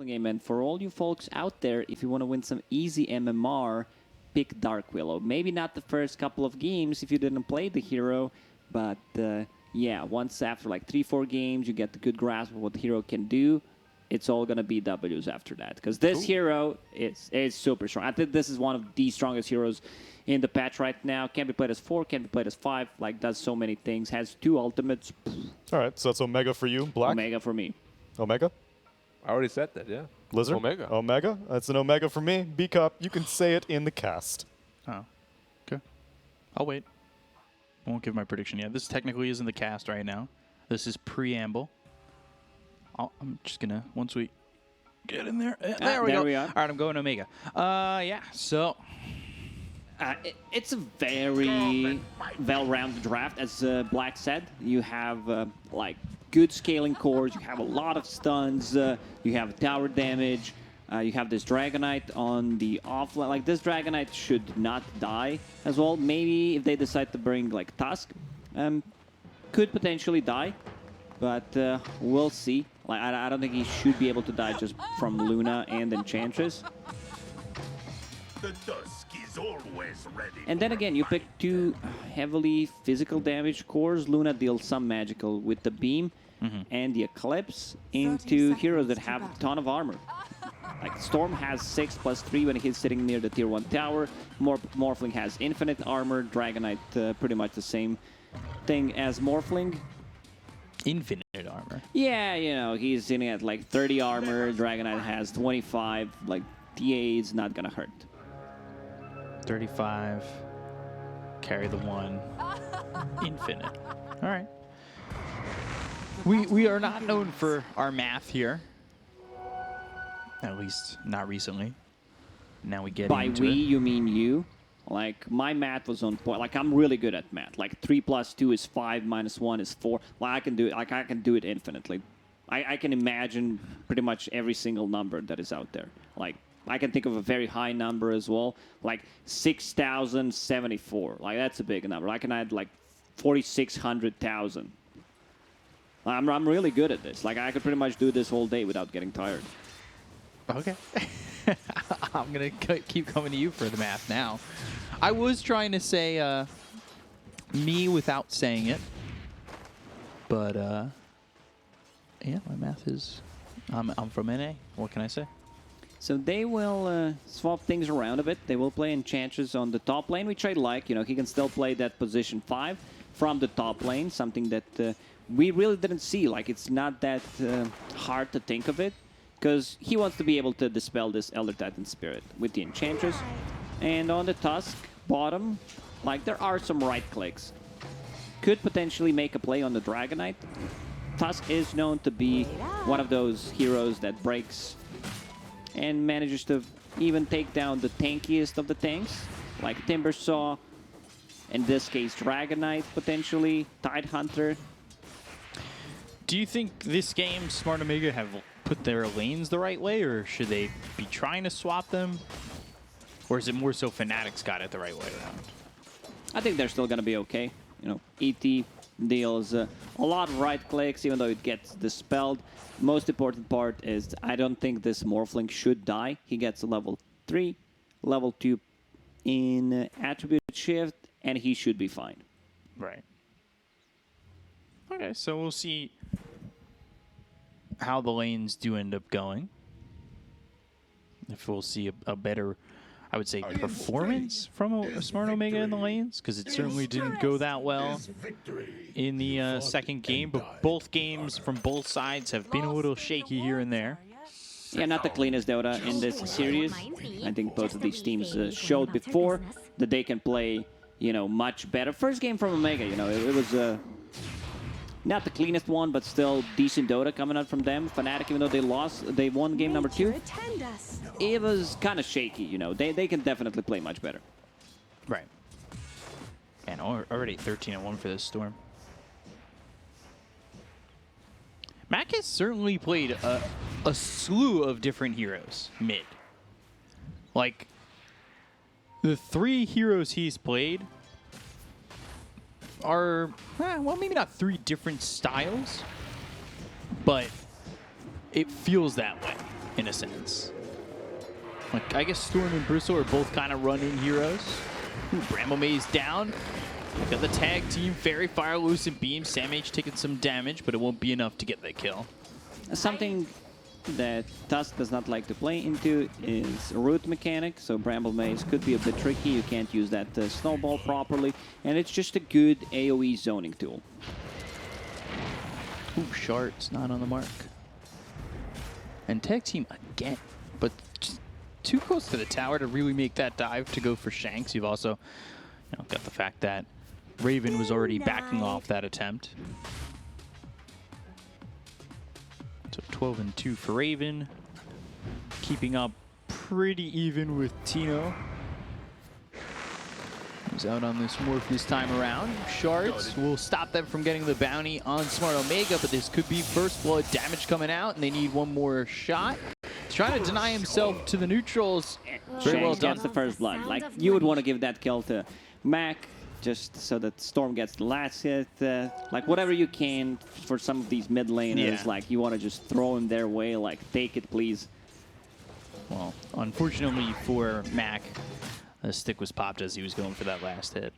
game. And for all you folks out there, if you want to win some easy MMR, pick Dark Willow. Maybe not the first couple of games if you didn't play the hero, but yeah, once after like 3-4 games, you get the good grasp of what the hero can do. It's all gonna be W's after that, because this hero is super strong. I think this is one of the strongest heroes in the patch right now. Can be played as 4, can be played as 5. Like, does so many things. Has 2 ultimates. All right, so that's Omega for you, Black. Omega for me. Omega. I already said that, yeah. Lizard. Omega. Omega. That's an Omega for me. B-Cup, you can say it in the cast. Oh, okay. I'll wait. I won't give my prediction yet. This technically isn't the cast right now. This is preamble. I'm just gonna, once we get in there, there we go. All right, I'm going Omega. Yeah, so. It's a very well-rounded draft, as Black said. You have like good scaling cores, you have a lot of stuns, you have tower damage, you have this Dragonite on the offline. Like, this Dragonite should not die as well. Maybe if they decide to bring like Tusk, could potentially die, but we'll see. Like, I don't think he should be able to die just from Luna and Enchantress. The dusk is always ready. And then again, you pick 2 heavily physical damage cores. Luna deals some magical with the beam and the Eclipse into heroes that have a ton of armor. Like, Storm has 6+3 when he's sitting near the tier 1 tower. Morphling has infinite armor. Dragonite, pretty much the same thing as Morphling. Infinite armor. Yeah, you know, he's sitting at like 30 armor. Dragonite has 25. Like, TA is not gonna hurt. 35. Carry the 1. Infinite. All right. We are not known for our math here. At least not recently. Now we get into By we, it. you mean you? Like, my math was on point. Like, I'm really good at math. Like, 3 + 2 is 5, - 1 is 4. Like, I can do it. Like, I can do it infinitely. I can imagine pretty much every single number that is out there. Like, I can think of a very high number as well, like 6,074. Like, that's a big number. I can add like 4,600,000. I'm really good at this. Like, I could pretty much do this whole day without getting tired. Okay. I'm going to keep coming to you for the math now. I was trying to say me without saying it. But, yeah, my math is... I'm from NA. What can I say? So they will swap things around a bit. They will play Enchantress on the top lane, which I like. You know, he can still play that position 5 from the top lane, something that we really didn't see. Like, it's not that hard to think of it, because he wants to be able to dispel this Elder Titan Spirit with the Enchantress. And on the Tusk bottom, like, there are some right clicks. Could potentially make a play on the Dragonite. Tusk is known to be one of those heroes that breaks and manages to even take down the tankiest of the tanks, like Timbersaw, in this case Dragonite potentially, Tidehunter. Do you think this game Smart Omega have put their lanes the right way, or should they be trying to swap them? Or is it more so Fnatic's got it the right way around? I think they're still going to be okay. You know, ET deals a lot of right clicks, even though it gets dispelled. Most important part is I don't think this Morphling should die. He gets a level 3, level 2 in attribute shift, and he should be fine. Right. Okay, so we'll see how the lanes do end up going. If we'll see a better, I would say, performance from a Smart Omega in the lanes, because it certainly didn't go that well in the second game, but both games from both sides have been a little shaky here and there. Yeah, not the cleanest Dota in this series. I think both of these teams showed before that they can play, you know, much better. First game from Omega, you know, it was not the cleanest one, but still decent Dota coming out from them. Fnatic, even though they won game number 2. It was kind of shaky, you know. They can definitely play much better. Right. And already 13-1 for this Storm. Mac has certainly played a slew of different heroes mid. Like, the 3 heroes he's played are, well, maybe not 3 different styles, but it feels that way. in a sense. Like, I guess Storm and Bristle are both kind of run-in heroes. Ooh, Bramble Maze down. Got the tag team, Fairy, Fire, Lucent Beam. Sam H taking some damage, but it won't be enough to get that kill. Something that Tusk does not like to play into is root mechanic, so Bramble Maze could be a bit tricky. You can't use that snowball properly, and it's just a good AoE zoning tool. Ooh, Shard's not on the mark. And tag team again, but just too close to the tower to really make that dive to go for Shanks. You've also got the fact that Raven was already backing off that attempt. So 12 and 2 for Raven. Keeping up pretty even with Tino. He's out on this morph this time around. Shards will stop them from getting the bounty on Smart Omega, but this could be first blood damage coming out, and they need one more shot. He's trying to deny himself to the neutrals. Very well done. Gets the first blood. Like, you would want to give that kill to Mac, just so that Storm gets the last hit. Like, whatever you can for some of these mid laners, like, you want to just throw them their way, like, take it, please. Well, unfortunately for Mac, the stick was popped as he was going for that last hit.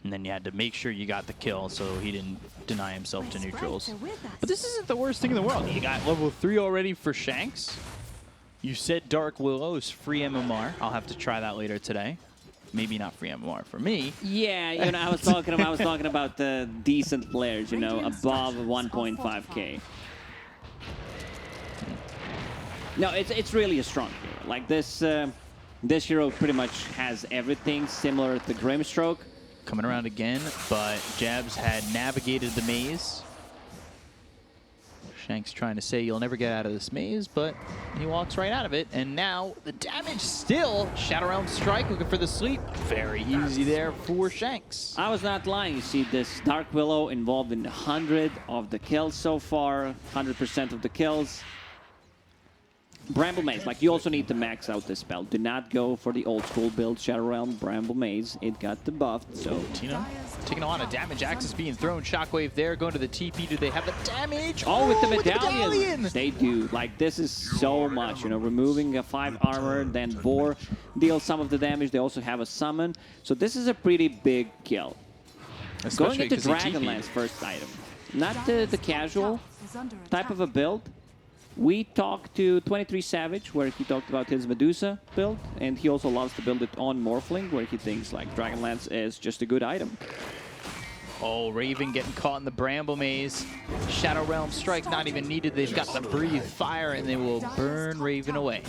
And then you had to make sure you got the kill so he didn't deny himself to neutrals. But this isn't the worst thing in the world. You got level 3 already for Shanks. You said Dark Willow is free MMR. I'll have to try that later today. Maybe not free MMR for me. Yeah, I was talking about the decent players, above 1.5k. No, it's really a strong hero. Like this hero pretty much has everything similar to Grimstroke. Coming around again, but Jabs had navigated the maze. Shanks trying to say you'll never get out of this maze, but he walks right out of it. And now the damage still. Shadow Realm Strike looking for the sleep. Very easy there for Shanks. I was not lying. You see this Dark Willow involved in 100 of the kills so far, 100% of the kills. Bramble Maze, like, you also need to max out this spell. Do not go for the old school build, Shadow Realm, Bramble Maze. It got debuffed, so... Tino taking a lot of damage. Axis being thrown. Shockwave there, going to the TP. Do they have the damage? Oh, with the medallion! They do. Like, this is so much, removing a 5 armor, then Vor deals some of the damage. They also have a summon. So this is a pretty big kill. Especially going into Dragonlance first item. Not the casual type of a build. We talked to 23 Savage, where he talked about his Medusa build, and he also loves to build it on Morphling, where he thinks like Dragonlance is just a good item. Oh, Raven getting caught in the Bramble Maze. Shadow Realm Strike not even needed. They've got the Breathe Fire, and they will burn Raven away.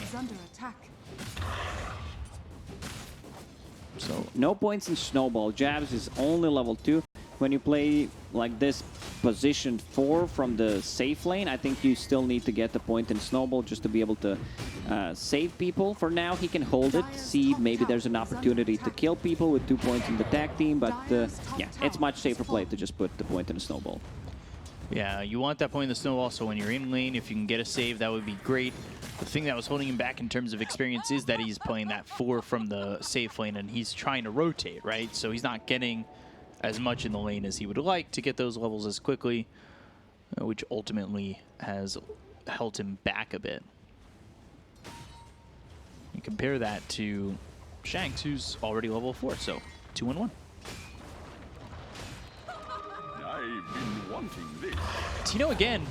So no points in Snowball. Jabs is only level 2. When you play like this position 4 from the safe lane, I think you still need to get the point in Snowball just to be able to save people. For now, he can hold it, see maybe there's an opportunity to kill people with 2 points in the tag team, but yeah, it's much safer play to just put the point in a Snowball. Yeah, you want that point in the Snowball, so when you're in lane, if you can get a save, that would be great. The thing that was holding him back in terms of experience is that he's playing that 4 from the safe lane, and he's trying to rotate, right? So he's not getting as much in the lane as he would like to get those levels as quickly, which ultimately has held him back a bit. You compare that to Shanks, who's already level 4, so 2-1. I've been wanting this. Tino again,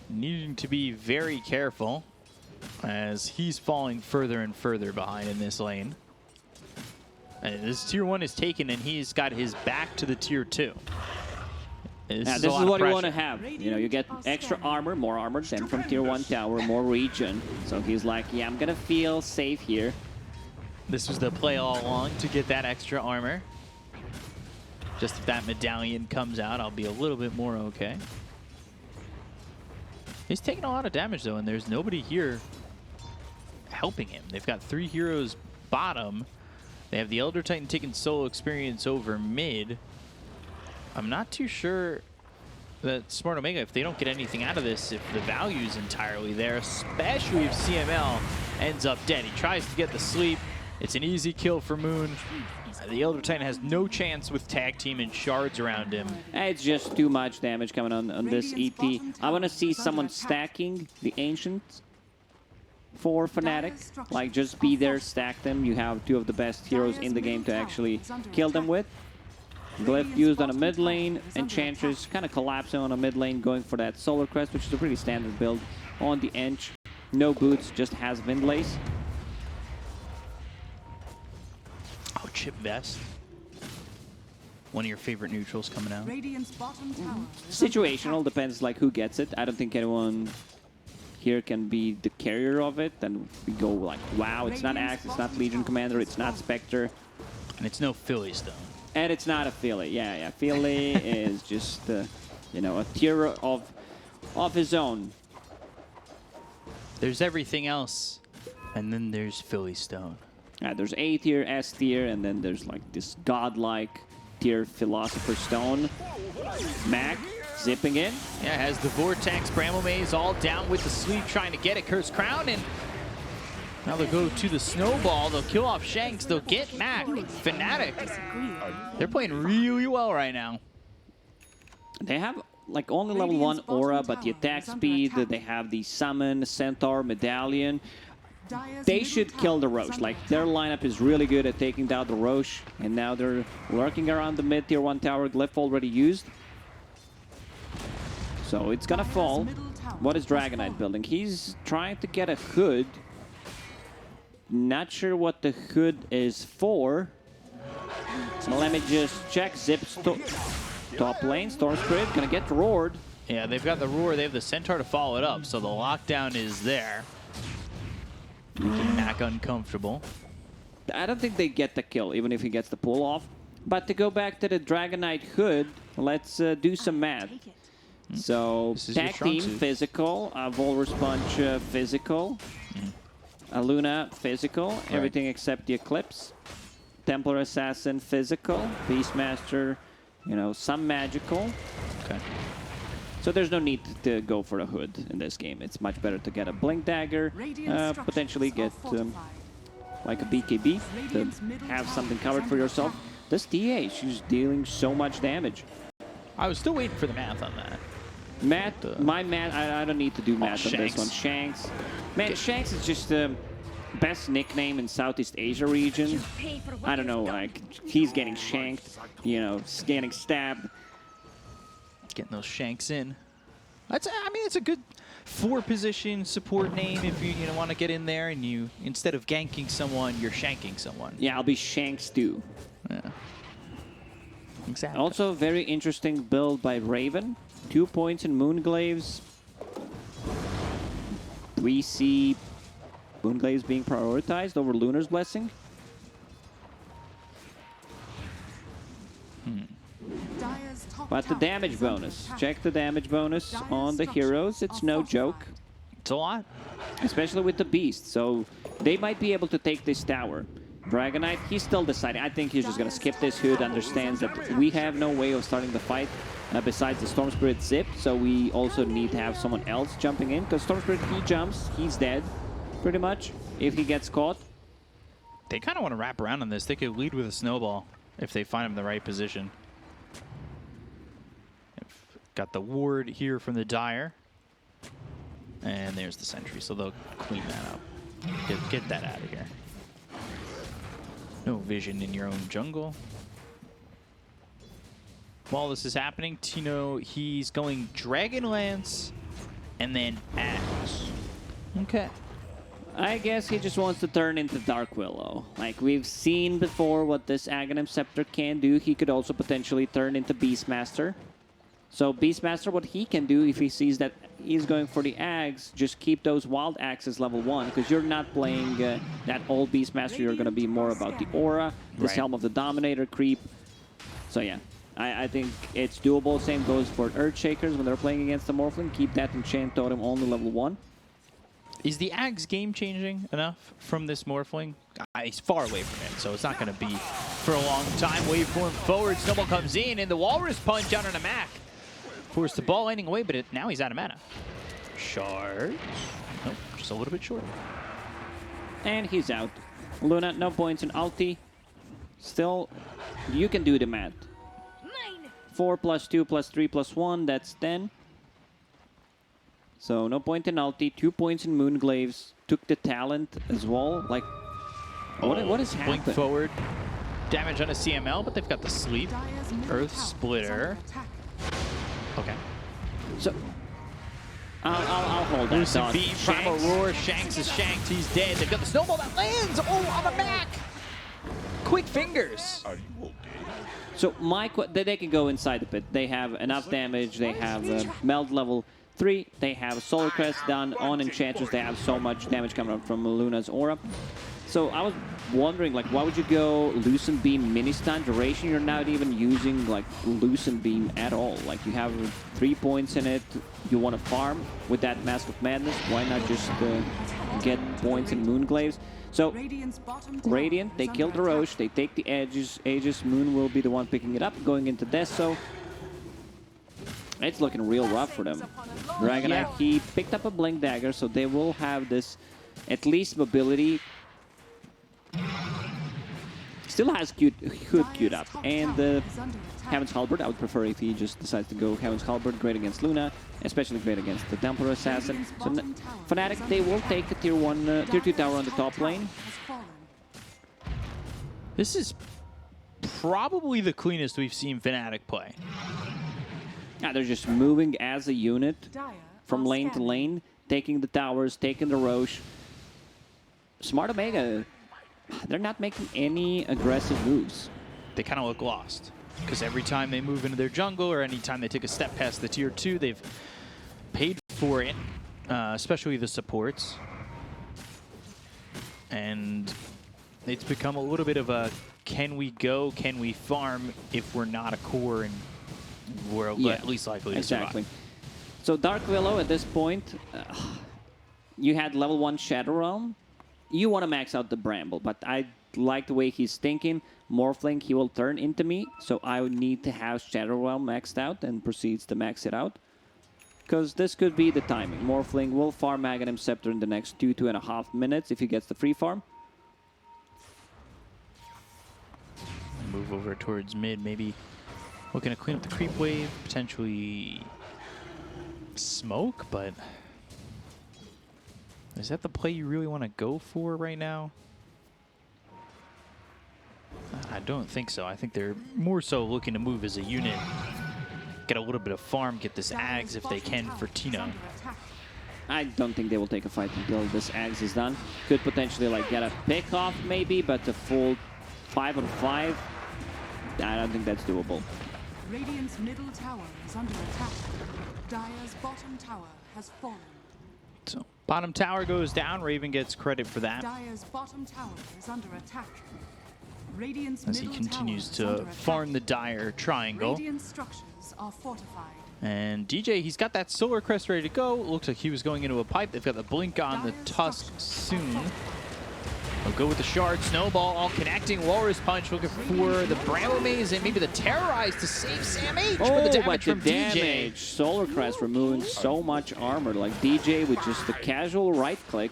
needing to be very careful as he's falling further and further behind in this lane. And this tier 1 is taken, and he's got his back to the tier 2. This is what you want to have. You get extra armor, more armor than from tier 1 tower, more region. So he's like, yeah, I'm gonna feel safe here. This was the play all along to get that extra armor. Just if that medallion comes out, I'll be a little bit more okay. He's taking a lot of damage though, and there's nobody here helping him. They've got 3 heroes bottom. They have the Elder Titan taking solo experience over mid. I'm not too sure that Smart Omega, if they don't get anything out of this, if the value is entirely there, especially if CML ends up dead. He tries to get the sleep. It's an easy kill for Moon. The Elder Titan has no chance with tag team and shards around him. It's just too much damage coming on this ET. I want to see someone stacking the Ancients for Fnatic. Like, just be there, stack them. You have two of the best heroes in the game to actually kill them with. Glyph used on a mid lane. Enchantress kind of collapsing on a mid lane, going for that Solar Crest, which is a pretty standard build on the Ench. No boots, just has Windlace. Oh, Chip Vest. One of your favorite neutrals coming out. Situational, depends like who gets it. I don't think anyone here can be the carrier of it. Then we go like, wow, it's not Axe, it's not Legion Commander, it's not Spectre. And it's no Philly Stone. And it's not a Philly. Yeah. Philly is just, you know, a tier of his own. There's everything else, and then there's Philly Stone. There's A tier, S tier, and then there's like this godlike tier Philosopher Stone. Mac zipping in. Yeah, has the Vortex, Bramble Maze all down with the sleeve, trying to get it. Curse Crown, and now they'll go to the Snowball. They'll kill off Shanks. They'll get Mac. Fnatic. They're playing really well right now. They have like only level 1 aura, but the attack speed, they have the summon, centaur, medallion. They should kill the Roche. Like, their lineup is really good at taking down the Roche, and now they're lurking around the mid tier 1 tower. Glyph already used. So it's gonna fall. What is Dragon Knight building? He's trying to get a hood. Not sure what the hood is for. So let me just check. Zips top lane. Storm Spirit gonna get roared. Yeah, they've got the roar. They have the Centaur to follow it up, so the lockdown is there. Making Mac uncomfortable. I don't think they get the kill, even if he gets the pull off. But to go back to the Dragon Knight hood, let's do some math. So, tag team, physical. Walrus Punch, physical. Luna, physical. Right. Everything except the Eclipse. Templar Assassin, physical. Beastmaster, you know, some magical. Okay. So there's no need to go for a hood in this game. It's much better to get a Blink Dagger, potentially get like a BKB to have something covered for yourself. This TA, she's dealing so much damage. I was still waiting for the math on that. My math, I don't need to do math on this one. Shanks. Man, Shanks is just the best nickname in Southeast Asia region. I don't know, like, he's getting shanked, you know, getting stabbed. Getting those Shanks in. I mean, it's a good 4-position support name if you want to get in there and you, instead of ganking someone, you're shanking someone. Yeah, I'll be Shanks too. Yeah. Exactly. Also, very interesting build by Raven. 2 points in Moonglaves. We see Moonglaves being prioritized over Lunar's Blessing. But the damage bonus. Check the damage bonus on the heroes. It's no joke. It's a lot. Especially with the Beast. So they might be able to take this tower. Dragon Knight, he's still deciding. I think he's just going to skip this hood, understands that we have no way of starting the fight besides the Storm Spirit zip. So we also need to have someone else jumping in. Because Storm Spirit, he jumps, he's dead pretty much if he gets caught. They kind of want to wrap around on this. They could lead with a snowball if they find him in the right position. Got the ward here from the Dire. And there's the sentry, so they'll clean that up. Get that out of here. No vision in your own jungle. While this is happening, Tino, he's going Dragonlance and then Axe. Okay. I guess he just wants to turn into Dark Willow. Like, we've seen before what this Aghanim Scepter can do. He could also potentially turn into Beastmaster. So Beastmaster, what he can do if he sees that he's going for the Ags, just keep those Wild Axes level 1, because you're not playing that old Beastmaster. You're going to be more about the Aura, this Helm of the Dominator creep. So yeah, I think it's doable. Same goes for Earthshakers when they're playing against the Morphling. Keep that Enchant Totem only level 1. Is the Ags game changing enough from this Morphling? He's far away from it, so it's not going to be for a long time. Waveform forward, Snowball comes in, and the Walrus Punch out on a Mac. Forced the ball ending away, but now he's out of mana. Shards. Nope, just a little bit short. And he's out. Luna, no points in ulti. Still, you can do the math. 4 plus 2 plus 3 plus 1, that's 10. So no point in ulti, 2 points in Moonglaves. Took the talent as well. Like, what is happening? Blink forward. Damage on a CML, but they've got the sleep. Earth Splitter. Okay. So, I'll hold that Lucid thought. Beam, Primal Roar, Shanks is shanked, he's dead. They've got the snowball that lands! Oh, on the back! Quick fingers! Are you okay? So they can go inside the pit. They have enough damage. They have meld level 3. They have Solar Crest done on Enchantress. They have so much damage coming up from Luna's aura. So I was wondering, like, why would you go Lucent Beam mini stun duration? You're not even using like Lucent Beam at all. Like, you have 3 points in it. You want to farm with that Mask of Madness. Why not just get points in Moonglaves? So Radiant, they kill the Roche. They take the Aegis. Moon will be the one picking it up, going into Deso. It's looking real rough for them. Dragonite, he picked up a Blink Dagger, so they will have this at least mobility. Still has Hood queued up. And the Heaven's Halberd, I would prefer if he just decides to go Heaven's Halberd. Great against Luna, especially great against the Templar Assassin. So Fnatic, they will take a tier 2 tower on the top lane. This is probably the cleanest we've seen Fnatic play. Yeah, they're just moving as a unit from lane to lane, taking the towers, taking the Roche. Smart Omega, they're not making any aggressive moves. They kind of look lost, because every time they move into their jungle or anytime they take a step past the tier 2, they've paid for it, especially the supports. And it's become a little bit of a, can we go, can we farm if we're not a core and we're at least likely to survive. So Dark Willow at this point, you had level 1 Shadow Realm. You want to max out the Bramble, but I like the way he's thinking. Morphling, he will turn into me, so I would need to have Shadow Realm maxed out and proceeds to max it out. Because this could be the timing. Morphling will farm Aghanim Scepter in the next 2.5 minutes if he gets the free farm. Move over towards mid, maybe looking to clean up the creep wave, potentially smoke, but is that the play you really want to go for right now? I don't think so. I think they're more so looking to move as a unit, get a little bit of farm, get this Ags if they can for Tino. I don't think they will take a fight until this Ags is done. Could potentially like get a pick off maybe, but the full 5-on-5, I don't think that's doable. Radiant's middle tower is under attack. Dire's bottom tower has fallen. So bottom tower goes down. Raven gets credit for that. Dire's bottom tower is under attack. Radiant's As he middle continues tower is to under farm attack. the Dire triangle. Radiant structures are fortified. And DJ, he's got that Solar Crest ready to go. Looks like he was going into a pipe. They've got the Blink on the Tusk soon. They'll go with the Shard. Snowball all connecting. Walrus Punch looking for the Bramble Maze and maybe the Terrorize to save Sam H for the damage from DJ. Solar Crest removing so much armor. Like DJ with just the casual right click.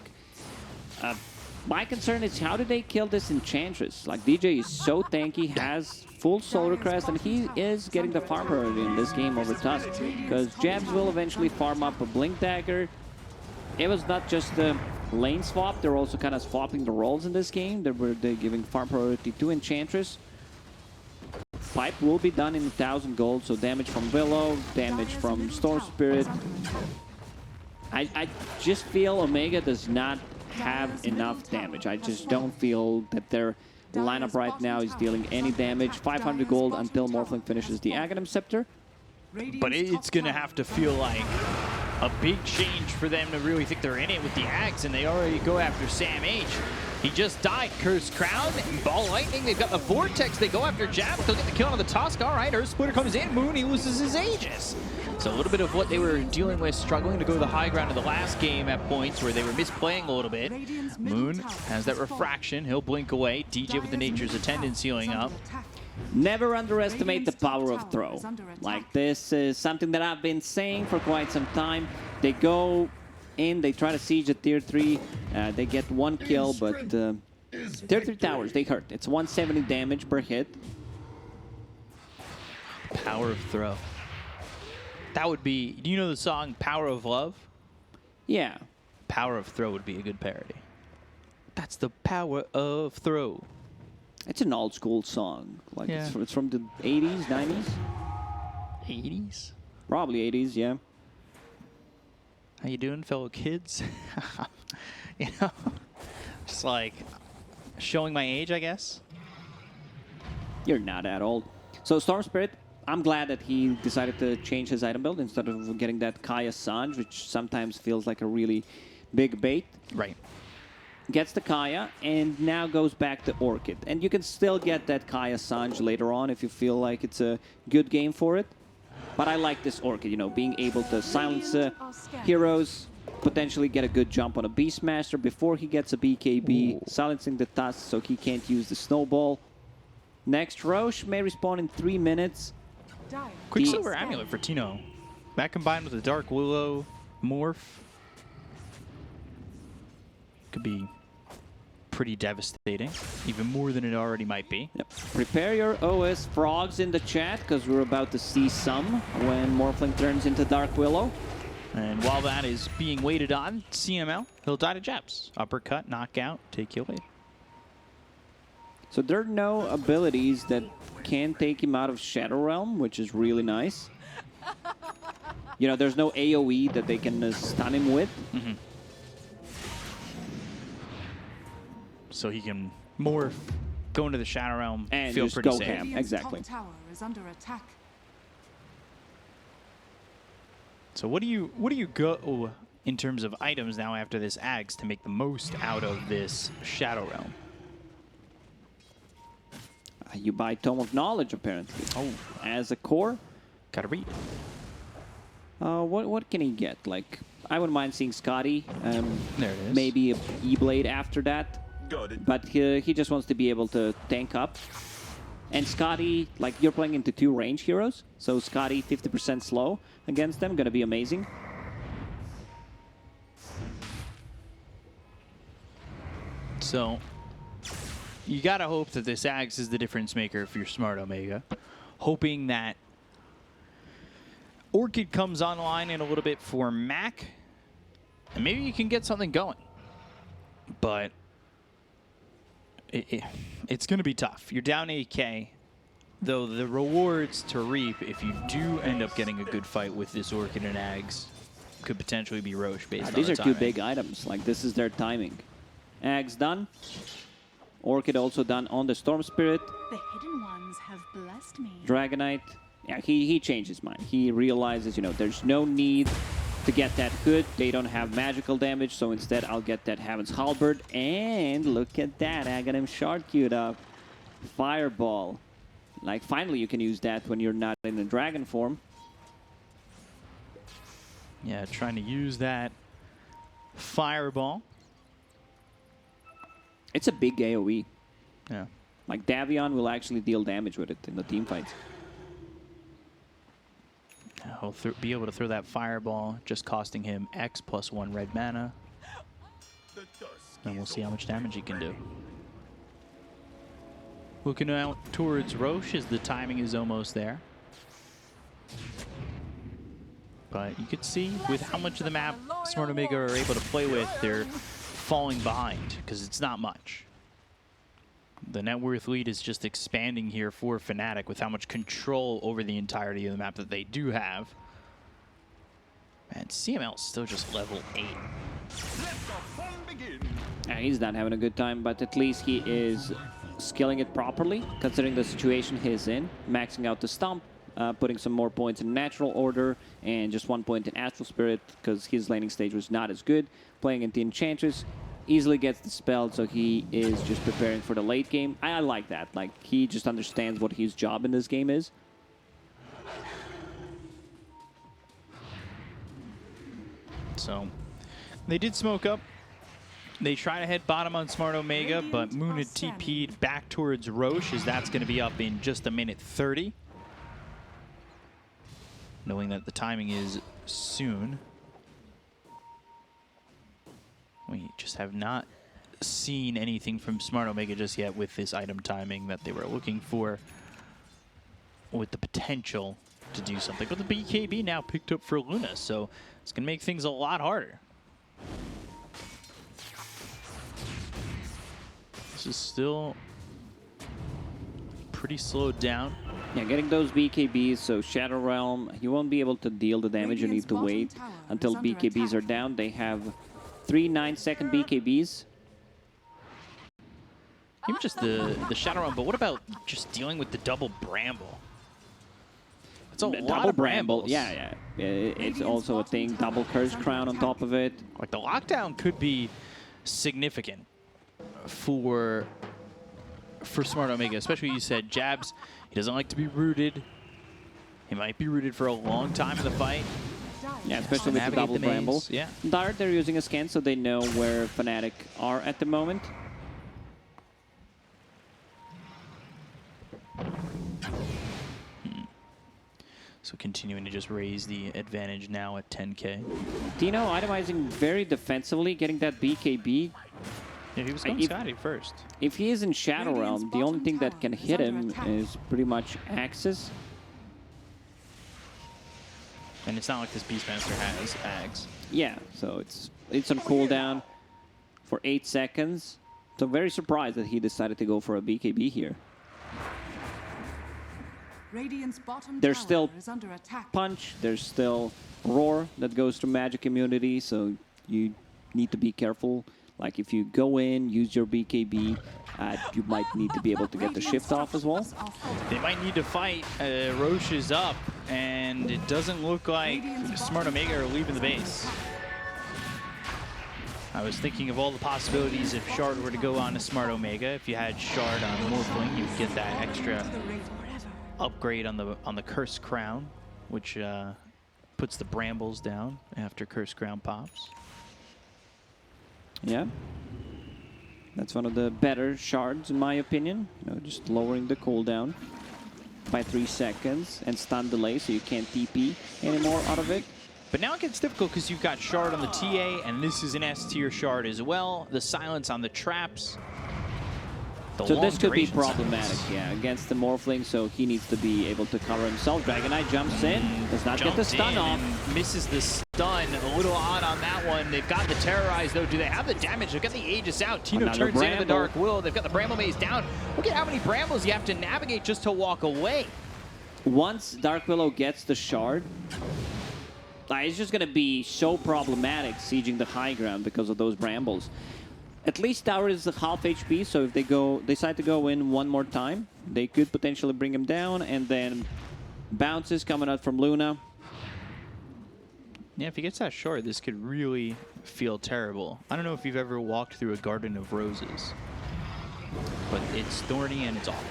My concern is how do they kill this Enchantress? Like DJ is so tanky, has full Solar Crest, and he is getting the farm priority in this game over Tusk. Because Jabs will eventually farm up a Blink Dagger. It was not just the lane swap, they're also kind of swapping the roles in this game. They're giving farm priority to Enchantress. Pipe will be done in 1,000 gold, so damage from Willow, damage from Storm Spirit. I just feel Omega does not have enough damage. I just don't feel that their lineup right now is dealing any damage. 500 gold until Morphling finishes the Aghanim Scepter. But it's going to have to feel like a big change for them to really think they're in it with the Ags, and they already go after Sam H. He just died. Cursed Crown, Ball Lightning, they've got the Vortex, they go after Jab, they'll get the kill on the Tusk. All right, Earth Splitter comes in, Moon, he loses his Aegis. So a little bit of what they were dealing with, struggling to go to the high ground in the last game at points where they were misplaying a little bit. Moon has that refraction, he'll blink away. DJ with the Nature's Attendant sealing up. Never underestimate the power of throw. Like, this is something that I've been saying for quite some time. They go in, they try to siege at tier 3, they get 1 kill, but 33 towers, they hurt. It's 170 damage per hit. Power of Throw. That would be... Do you know the song Power of Love? Yeah. Power of Throw would be a good parody. That's the power of throw. It's an old school song. Like Yeah. it's from the 80s, 90s? 80s? Probably 80s, yeah. How you doing, fellow kids? You know? Just like showing my age, I guess. You're not that old. So Storm Spirit, I'm glad that he decided to change his item build instead of getting that Kaya Sanj, which sometimes feels like a really big bait. Right. Gets the Kaya, and now goes back to Orchid. And you can still get that Kaya Sanj later on if you feel like it's a good game for it. But I like this Orchid, you know, being able to silence heroes, potentially get a good jump on a Beastmaster before he gets a BKB, Ooh. silencing the Tusk so he can't use the Snowball. Next, Roche may respawn in 3 minutes. Quicksilver Amulet for Tino. That combined with the Dark Willow morph could be pretty devastating, even more than it already might be. Yep. Prepare your OS frogs in the chat, because we're about to see some when Morphling turns into Dark Willow. And while that is being waited on, CML, he'll die to Japs. Uppercut, knockout, take you later. So there are no abilities that can take him out of Shadow Realm, which is really nice. You know, there's no AoE that they can stun him with. Mm-hmm. So he can morph, go into the Shadow Realm, And feel just pretty go safe. ham. Exactly. Top tower is under attack. So what do you go in terms of items now after this Axe to make the most out of this Shadow Realm? You buy Tome of Knowledge, apparently. Oh, As a core, gotta read. what can he get? Like, I wouldn't mind seeing Scotty. There it is. Maybe a E-Blade after that. Got it. But he just wants to be able to tank up. And Scotty, like, you're playing into 2 range heroes. So Scotty, 50% slow against them. Gonna be amazing. So you gotta hope that this Axe is the difference maker if you're smart, Omega. Hoping that Orchid comes online in a little bit for Mac, and maybe you can get something going. But it's going to be tough. You're down 8K, though the rewards to reap if you do end up getting a good fight with this Orchid and Ags could potentially be Roche based on These the are 2 timing. big items. Like, this is their timing. Ags done. Orchid also done on the Storm Spirit. The hidden ones have blessed me. Dragonite. Yeah, he changed his mind. He realizes, you know, there's no need to get that hood. They don't have magical damage, so instead I'll get that Heaven's Halberd. And look at that, I got him shard queued up. Fireball. Like, finally you can use that when you're not in a dragon form. Yeah, trying to use that Fireball. It's a big AoE. Yeah. Like, Davion will actually deal damage with it in the team fights. He'll be able to throw that Fireball, just costing him X plus 1 red mana. And we'll see how much damage he can do. Looking out towards Roche as the timing is almost there. But you could see with how much of the map Smart Omega are able to play with, they're falling behind because it's not much. The net worth lead is just expanding here for Fnatic with how much control over the entirety of the map that they do have. And CML is still just level 8. Yeah, he's not having a good time, but at least he is skilling it properly, considering the situation he's in. Maxing out the Stomp, putting some more points in Natural Order, and just 1 point in Astral Spirit, because his laning stage was not as good. Playing into Enchantress, easily gets dispelled, so he is just preparing for the late game. I like that. Like, he just understands what his job in this game is. So they did smoke up. They try to head bottom on Smart Omega, but Moon had TP'd back towards Roche, as that's going to be up in just a minute 30. Knowing that the timing is soon. We just have not seen anything from Smart Omega just yet with this item timing that they were looking for, with the potential to do something. But the BKB now picked up for Luna, so it's going to make things a lot harder. This is still pretty slowed down. Yeah, getting those BKBs, so Shadow Realm, you won't be able to deal the damage. You need to wait until BKBs are down. They have 3 9-second BKBs. Even just the Shadow Realm, but what about just dealing with the double Bramble? It's a lot of Brambles. Yeah. It's also a thing. Double Curse Crown on top of it. Like, the lockdown could be significant for Smart Omega, especially you said Jabs. He doesn't like to be rooted. He might be rooted for a long time in the fight. Yeah, especially with the double Bramble. Yeah. Dart, they're using a scan so they know where Fnatic are at the moment. So continuing to just raise the advantage now at 10K. Dino itemizing very defensively, getting that BKB. Yeah, he was going Scotty first. If he is in Shadow Realm, the only thing that can hit him is pretty much Axis. And it's not like this Beastmaster has Ags. Yeah, so it's on cooldown for 8 seconds. So very surprised that he decided to go for a BKB here. Radiant's bottom There's tower still is under attack. Punch, there's still Roar that goes to magic immunity, so you need to be careful. Like if you go in, use your BKB, you might need to be able to get the shift off as well. They might need to fight. Roche is up, and it doesn't look like Smart Omega are leaving the base. I was thinking of all the possibilities if Shard were to go on to Smart Omega. If you had Shard on Morphling, you would get that extra upgrade on the Cursed Crown, which puts the Brambles down after Cursed Crown pops. Yeah. That's one of the better shards, in my opinion. You know, just lowering the cooldown by 3 seconds and stun delay, so you can't TP anymore out of it. But now it gets difficult because you've got Shard on the TA, and this is an S-tier Shard as well. The silence on the traps. So this could be problematic, yeah, against the Morphling, so he needs to be able to cover himself. Dragon Knight jumps in, does not get the stun off. Misses the stun, a little odd on that one. They've got the Terrorize, though. Do they have the damage? They've got the Aegis out. Tino Another turns into the Bramble. Dark Will. They've got the Bramble Maze down. Look at how many Brambles you have to navigate just to walk away. Once Dark Willow gets the shard, it's just going to be so problematic sieging the high ground because of those Brambles. At least Tower is half HP, so if they decide to go in one more time, they could potentially bring him down, and then bounces coming out from Luna. Yeah, if he gets that short, this could really feel terrible. I don't know if you've ever walked through a garden of roses, but it's thorny and it's awful.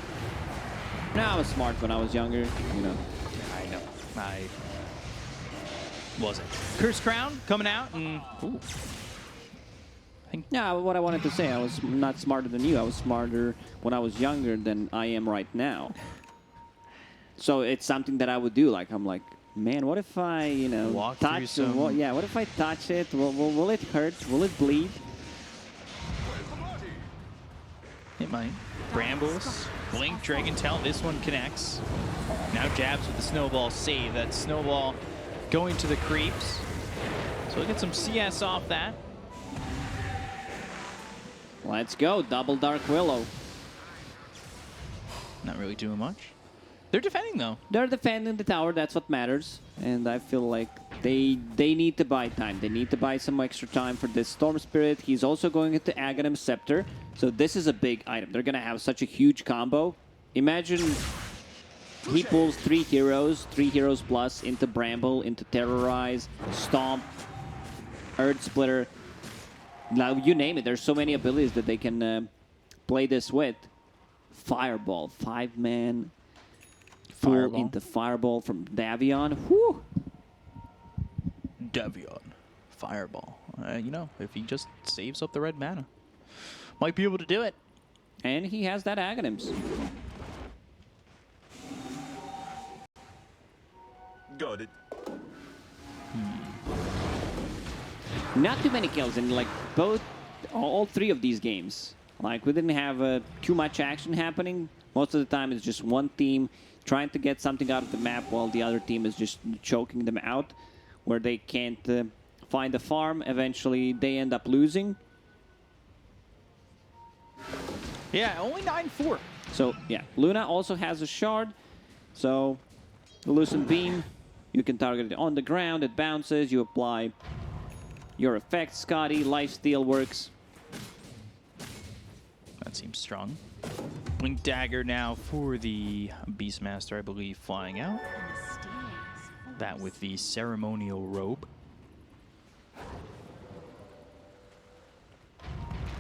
No, I was smart when I was younger, you know. I know. I wasn't. Curse Crown coming out, and ooh. Yeah, what I wanted to say, I was not smarter than you. I was smarter when I was younger than I am right now. So it's something that I would do. Like, I'm like, man, what if I, you know, walk touch through some... yeah, what if I touch it? Will it hurt? Will it bleed? It might. Brambles, Blink, Dragon Tail. This one connects. Now Jabs with the Snowball save. That Snowball going to the creeps. So we'll get some CS off that. Let's go, double Dark Willow. Not really doing much. They're defending, though. They're defending the tower, that's what matters. And I feel like they need to buy time. They need to buy some extra time for this Storm Spirit. He's also going into Aghanim Scepter. So this is a big item. They're going to have such a huge combo. Imagine he pulls 3 heroes plus into Bramble, into Terrorize, Stomp, Earth Splitter. Now, you name it. There's so many abilities that they can play this with. Fireball, 5-man. Full into Fireball from Davion. Whew. Davion. Fireball. You know, if he just saves up the red mana, might be able to do it. And he has that Aghanims. Got it. Not too many kills, and like both all three of these games. Like, we didn't have too much action happening. Most of the time, it's just one team trying to get something out of the map while the other team is just choking them out, where they can't find a farm. Eventually, they end up losing. Yeah, only 9-4. So, yeah, Luna also has a shard. So, the Lucent Beam, you can target it on the ground. It bounces. You apply your effect. Scotty, Lifesteal works. That seems strong. Blink Dagger now for the Beastmaster, I believe, flying out. That with the ceremonial robe.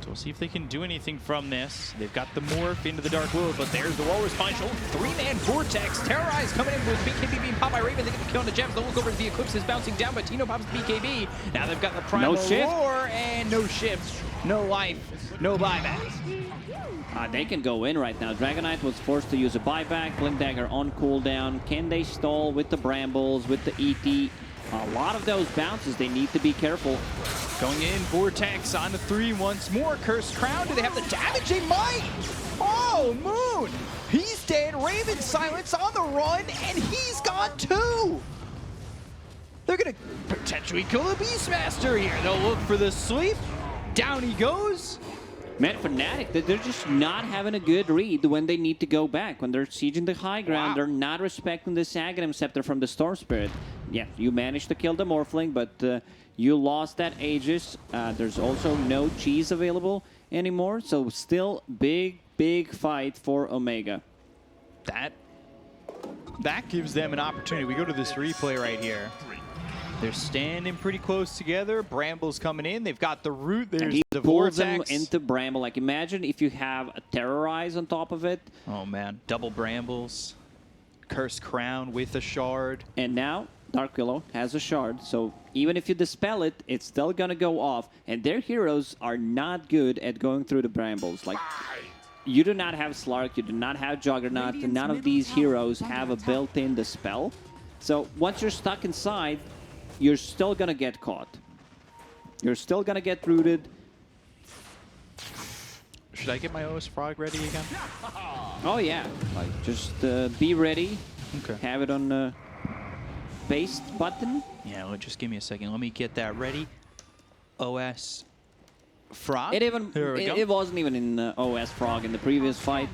So we'll see if they can do anything from this. They've got the morph into the Dark World, but there's the Walrus Punch. Oh, three-man Vortex. Terrorize coming in with BKB being popped by Raven. They get the kill on the gems. They'll look over to the Eclipse is bouncing down, but Tino pops the BKB. Now they've got the Primal Roar and no shift, no life, no buyback. They can go in right now. Dragonite was forced to use a buyback. Blink Dagger on cooldown. Can they stall with the Brambles, with the ET? A lot of those bounces, they need to be careful. Going in, Vortex on the 3 once more. Cursed Crown, do they have the damage? They might! Oh, Moon! He's dead. Raven Silence on the run, and he's gone too! They're gonna potentially kill the Beastmaster here. They'll look for the sleep. Down he goes. Man, Fnatic, they're just not having a good read when they need to go back. When they're sieging the high ground, they're not respecting the Aghanim Scepter from the Storm Spirit. Yeah, you managed to kill the Morphling, but you lost that Aegis. There's also no cheese available anymore, so still big fight for Omega. That gives them an opportunity. We go to this replay right here. They're standing pretty close together. Bramble's coming in. They've got the root. There's he the pulls Vortex. them into Bramble. Like, imagine if you have a Terrorize on top of it. Oh, man. Double Brambles. Cursed Crown with a shard. And now, Dark Willow has a shard. So even if you dispel it, it's still going to go off. And their heroes are not good at going through the Brambles. Like, you do not have Slark. You do not have Juggernaut. None of these heroes have a built-in dispel. So once you're stuck inside, you're still going to get caught. You're still going to get rooted. Should I get my OS Frog ready again? Oh, yeah. Like, just be ready. Okay. Have it on the paste button. Yeah, well, just give me a second. Let me get that ready. OS Frog. It wasn't even in OS Frog in the previous fight,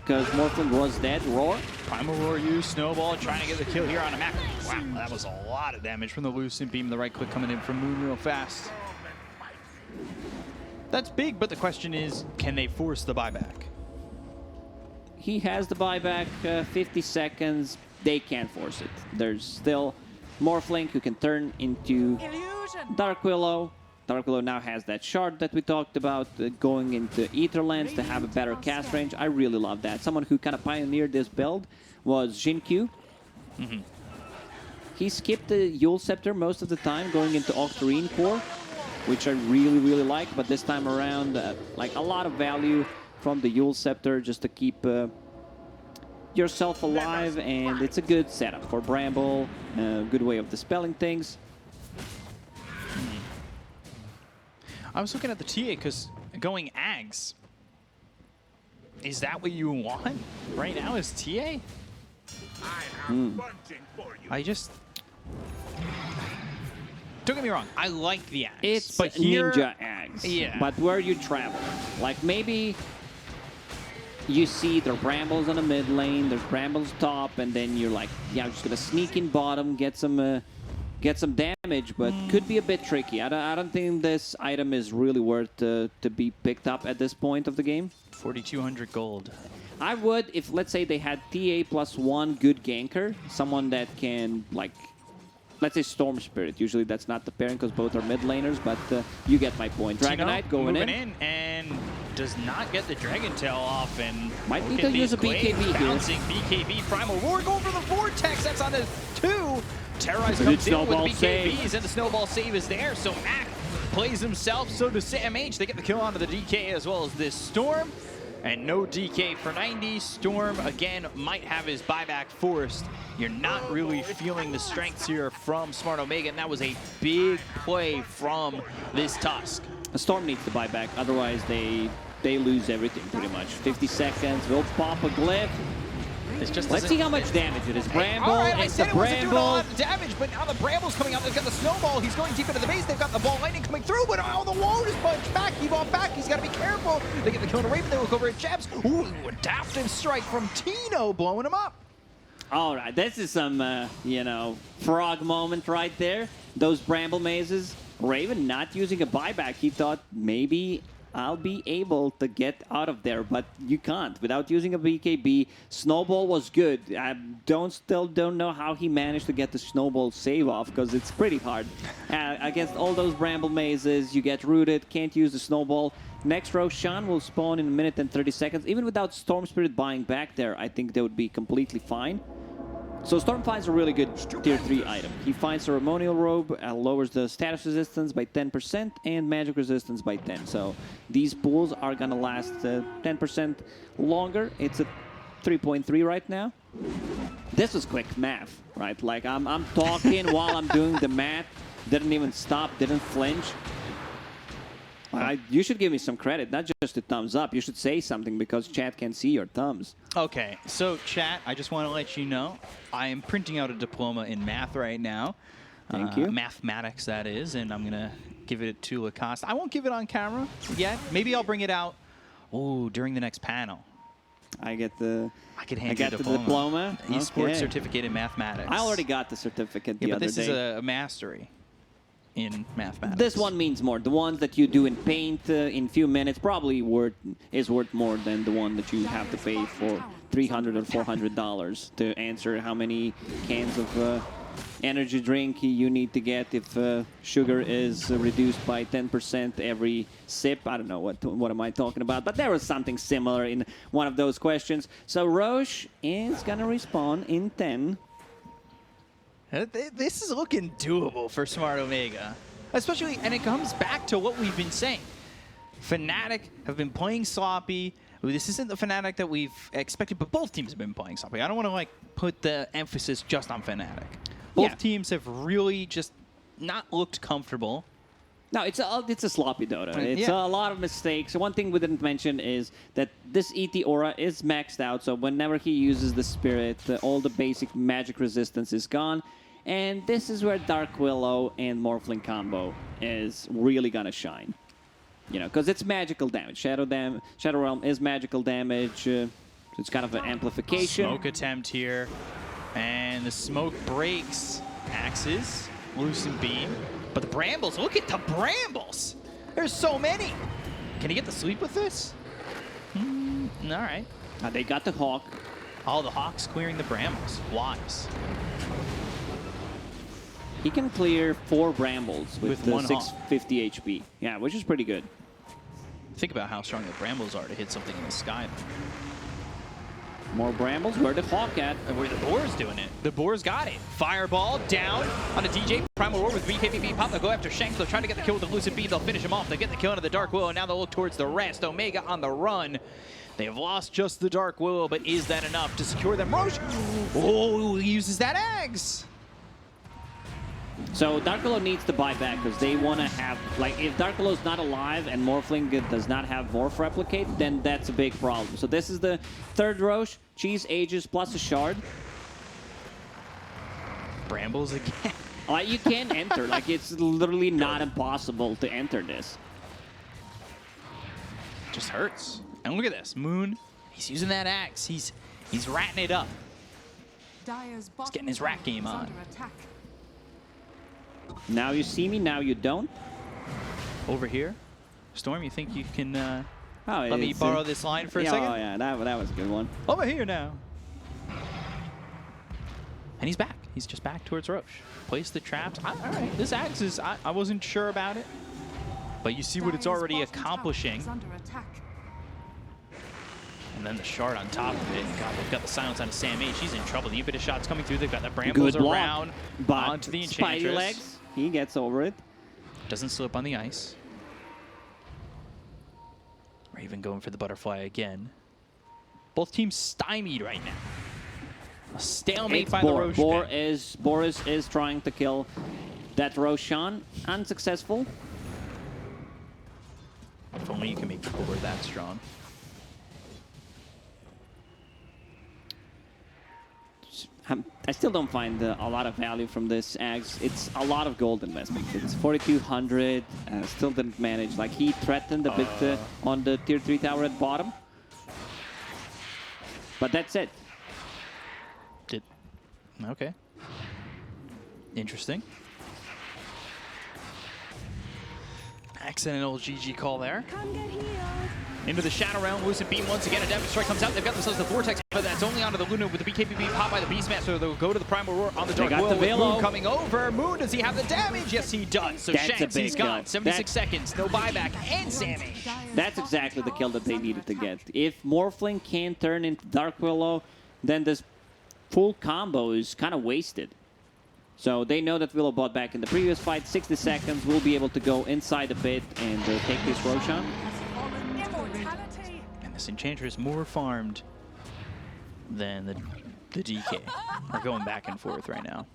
because Morphling was dead. Roar. Primal Roar used, Snowball trying to get the kill here on a map. Wow, that was a lot of damage from the Lucent Beam. The right click coming in from Moon real fast. That's big, but the question is, can they force the buyback? He has the buyback, 50 seconds. They can't force it. There's still Morphling who can turn into Dark Willow. Dark Willow now has that shard that we talked about, going into Aetherlands to have a better cast range. I really love that. Someone who kind of pioneered this build was Jinkyu. He skipped the Yule Scepter most of the time, going into Octarine Core, which I really like. But this time around, like, a lot of value from the Yule Scepter just to keep yourself alive, and it's a good setup for Bramble, good way of dispelling things. I was looking at the TA because going Ags, is that what you want right now is TA? I just... Don't get me wrong, I like the Ags. It's but here, Ninja Ags, yeah. but where you travel. Like, maybe you see the Brambles on the mid lane, there's Brambles top, and then you're like, yeah, I'm just going to sneak in bottom, get some damage, but could be a bit tricky. I don't think this item is really worth to be picked up at this point of the game. 4,200 gold. I would, if let's say they had TA +1 good ganker, someone that can, like, let's say Storm Spirit. Usually that's not the pairing because both are mid laners, but you get my point. Dragonite going in and does not get the Dragon Tail off, and might need to use a BKB bouncing here. BKB Primal Roar going for the Vortex. That's on the 2. Terrorize comes in with the BKBs, and the Snowball save is there. So Mac plays himself. So does SamH. They get the kill onto the DK as well as this Storm. And no DK for 90. Storm, again, might have his buyback forced. You're not really feeling the strengths here from Smart Omega, and that was a big play from this Tusk. Storm needs to buy back, otherwise they lose everything pretty much. 50 seconds, will pop a glyph. This just Let's see how much damage it is. Bramble, All right, I it's said the it wasn't doing a Bramble. lot of damage, but now the Bramble's coming out. They've got the Snowball. He's going deep into the base. They've got the Ball Lightning coming through, but oh, the wall is punched back. Evolve back. He's got to be careful. They get the kill on Raven. They look over at Jabs. Ooh, adaptive strike from Tino, blowing him up. All right, this is some, you know, frog moment right there. Those Bramble mazes. Raven not using a buyback. He thought maybe I'll be able to get out of there, but you can't without using a BKB. Snowball was good. I still don't know how he managed to get the Snowball save off, because it's pretty hard. Against all those Bramble mazes, you get rooted, can't use the Snowball. Next Roshan will spawn in a minute and 30 seconds. Even without Storm Spirit buying back there, I think they would be completely fine. So Storm finds a really good tier 3 item. He finds Ceremonial Robe, lowers the status resistance by 10% and magic resistance by 10. So these pools are gonna last 10% longer. It's a 3.3 right now. This is quick math, right? Like I'm talking while I'm doing the math. Didn't even stop, didn't flinch. You should give me some credit, not just a thumbs up. You should say something because chat can see your thumbs. Okay, so chat, I just want to let you know, I am printing out a diploma in math right now. Thank you. Mathematics, that is, and I'm going to give it to Lacoste. I won't give it on camera yet. Maybe I'll bring it out during the next panel. I get the diploma. Esports Okay. certificate in mathematics. I already got the certificate the but other this day. is a mastery in mathematics. This one means more. The ones that you do in Paint in few minutes probably is worth more than the one that you have to pay for $300 or $400 to answer how many cans of energy drink you need to get if sugar is reduced by 10% every sip. I don't know what am I talking about, but there was something similar in one of those questions. So Roche is gonna respawn in 10. This is looking doable for Smart Omega. Especially, and it comes back to what we've been saying. Fnatic have been playing sloppy. This isn't the Fnatic that we've expected, but both teams have been playing sloppy. I don't want to like put the emphasis just on Fnatic. Both teams have really just not looked comfortable. No, it's a sloppy Dota. It's a lot of mistakes. One thing we didn't mention is that this ET aura is maxed out, so whenever he uses the Spirit, all the basic magic resistance is gone. And this is where Dark Willow and Morphling combo is really gonna shine. You know, because it's magical damage. Shadow Realm is magical damage. It's kind of an amplification. Smoke attempt here. And the smoke breaks. Axes. Loosen beam. But the Brambles, look at the Brambles! There's so many! Can he get the sweep with this? All right. They got the Hawk. Oh, the Hawk's clearing the Brambles. Wise. He can clear 4 Brambles with one 650 HP. Yeah, which is pretty good. Think about how strong the Brambles are to hit something in the sky. More Brambles. Where the Hawk at? Where the Boar's doing it. The Boar's got it. Fireball down on a DJ. Primal Roar with BKB pop. They'll go after Shanks. They'll try to get the kill with the Lucid Beam. They'll finish him off. They get the kill into the Dark Willow. And now they'll look towards the rest. Omega on the run. They have lost just the Dark Willow, but is that enough to secure them? Roche! Oh, he uses that Eggs! So Dark Willow needs to buy back because they want to have, like, if Dark Willow's not alive and Morphling does not have Morph Replicate, then that's a big problem. So this is the third Roche, Cheese Aegis plus a Shard. Brambles again. You can enter, like, it's literally not impossible to enter this. Just hurts. And look at this, Moon. He's using that axe. He's ratting it up. He's getting his rat game on. Now you see me, now you don't. Over here. Storm, you think you can let me borrow this line for a second? Oh yeah, that was a good one. Over here now. And he's back. He's just back towards Roche. Place the traps. All right, this axe is, I wasn't sure about it. But you see what it's already accomplishing. And then the shard on top of it. God, they've got the silence on Sam H. He's in trouble. The impetus shot's coming through. They've got the Brambles around. But onto the Spidey Enchantress. legs, he gets over it. Doesn't slip on the ice. Raven going for the butterfly again. Both teams stymied right now. A stalemate by the Roche. Boris is trying to kill that Roshan. Unsuccessful. know you can make the board that strong. I still don't find a lot of value from this Ags. It's a lot of gold investment. It's 4,200. Still didn't manage. Like, he threatened a bit on the tier 3 tower at bottom. But that's it. Okay. Interesting. Accidental GG call there. Come get healed. Into the Shadow Realm, Lucid Beam once again, a Damage Strike comes out, they've got themselves the Vortex, but that's only onto the Luna with the BKB popped by the Beastmaster. They'll go to the Primal Roar on the Dark got Will the with Velo. Moon coming over. Moon, does he have the damage? Yes, he does. So That's a Shanks, big he's gone. kill. 76 seconds, no buyback, and Sammy. That's exactly the kill that they needed to get. If Morphling can't turn into Dark Willow, then this full combo is kind of wasted. So they know that Willow bought back in the previous fight. 60 seconds, we'll be able to go inside a bit and take this Roshan. And this Enchantress more farmed than the DK. Are going back and forth right now.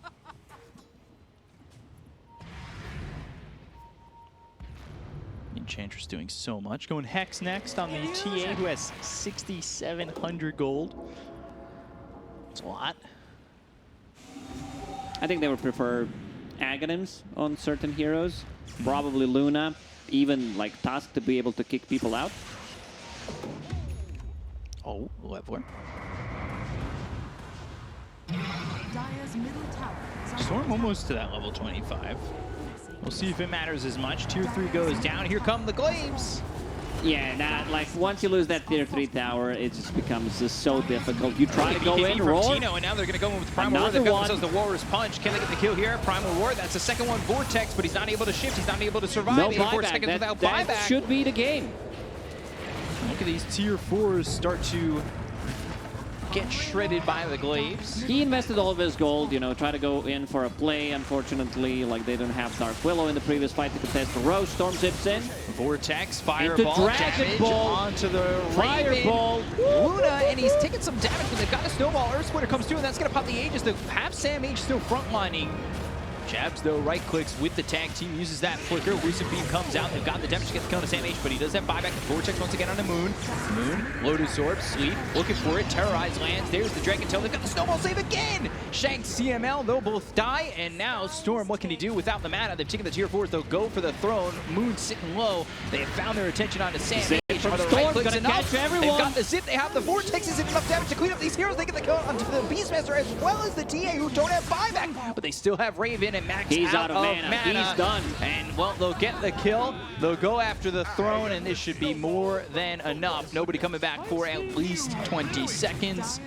Enchantress doing so much. Going Hex next on the TA, who has 6,700 gold. It's a lot. I think they would prefer Aghanims on certain heroes. Probably Luna, even like Tusk to be able to kick people out. Oh, Leveler. Dire's middle tower is under Storm attack. almost to that level 25. We'll see if it matters as much. Tier 3 goes down. Here come the Glaives. Yeah, like once you lose that tier 3 tower, it just becomes so difficult. You try to go BKB in, from roar. Tino, and now they're going to go in with the Primal Roar. They've Another got themselves one. the Warrior's Punch. Can they get the kill here? Primal Roar, that's the second one. Vortex, but he's not able to shift. He's not able to survive. No 84 buyback. seconds without That buyback. should be the game. Look at these tier 4s start to get shredded by the Glaives. He invested all of his gold, you know, try to go in for a play. Unfortunately, like they don't have Dark Willow in the previous fight to contest the Rose. Storm zips in. Vortex, Fireball, Dragon damage Ball. onto the Raven. Fireball. Luna, and he's taking some damage, but they've got a Snowball. Earth Splitter comes through, and that's going to pop the Aegis. They have Sam H still frontlining. Jabs, though, right clicks with the tag team, uses that flicker. Lucid Beam comes out. They've got the damage to get the kill on Sam H, but he does have buyback. The Vortex once again on the Moon. Moon, Lotus Orb, Sleep, looking for it. Terrorize lands. There's the Dragon Tail. They've got the Snowball save again. Shanks, CML, they'll both die. And now Storm, what can he do without the mana? They've taken the tier 4s. They'll go for the throne. Moon sitting low. They have found their attention onto Sam Zip H. from Are the Storm, right clicks gonna enough? catch everyone. They've got the Zip. They have the Vortex. Isn't enough damage to clean up these heroes. They get the kill onto the Beastmaster as well as the TA, who don't have buyback. But they still have Raven and Max He's out of mana. mana. He's done. And, well, they'll get the kill. They'll go after the throne, and this should be more than enough. Nobody coming back for at least 20 seconds.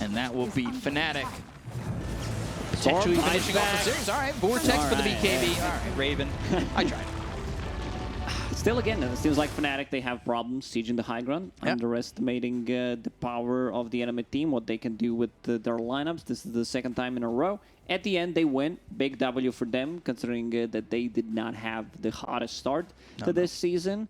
And that will be Fnatic. Potentially Storm, finishing ice off the back. series. All right, Vortex All for the right, BKB. All right, Raven. I tried. Still, again, it seems like Fnatic, they have problems sieging the high ground, Yep. underestimating the power of the enemy team, what they can do with their lineups. This is the second time in a row. At the end, they win. Big W for them, considering that they did not have the hottest start to this season.